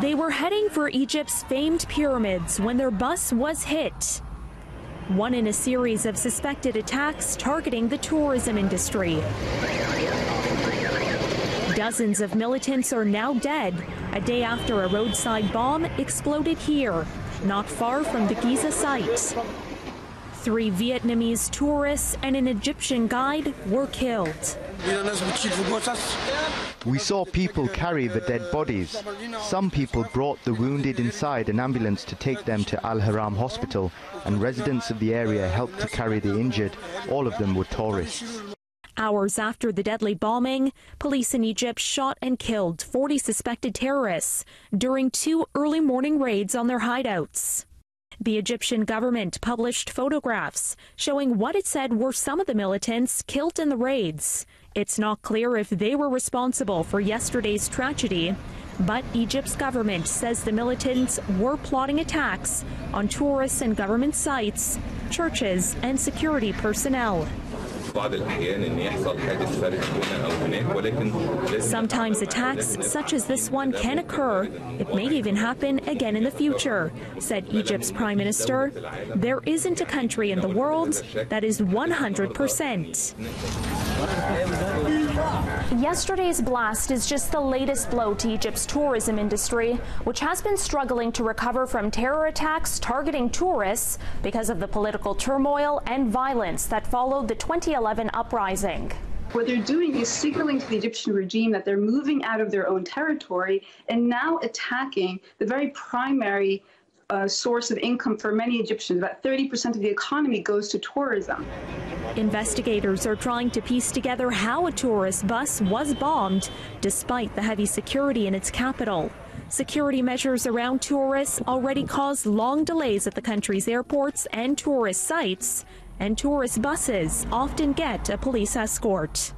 They were heading for Egypt's famed pyramids when their bus was hit. One in a series of suspected attacks targeting the tourism industry. Dozens of militants are now dead, a day after a roadside bomb exploded here, not far from the Giza site. 3 Vietnamese tourists and an Egyptian guide were killed. We saw people carry the dead bodies. Some people brought the wounded inside an ambulance to take them to Al Haram Hospital, and residents of the area helped to carry the injured. All of them were tourists. Hours after the deadly bombing, police in Egypt shot and killed 40 suspected terrorists during 2 early morning raids on their hideouts. The Egyptian government published photographs showing what it said were some of the militants killed in the raids. It's not clear if they were responsible for yesterday's tragedy, but Egypt's government says the militants were plotting attacks on tourists and government sites, churches, and security personnel. Sometimes attacks such as this one can occur. It may even happen again in the future, said Egypt's Prime Minister. There isn't a country in the world that is 100%. Yesterday's blast is just the latest blow to Egypt's tourism industry, which has been struggling to recover from terror attacks targeting tourists because of the political turmoil and violence that followed the 2011 uprising. What they're doing is signaling to the Egyptian regime that they're moving out of their own territory and now attacking the very primary source of income for many Egyptians. About 30% of the economy goes to tourism. Investigators are trying to piece together how a tourist bus was bombed despite the heavy security in its capital. Security measures around tourists already cause long delays at the country's airports and tourist sites, and tourist buses often get a police escort.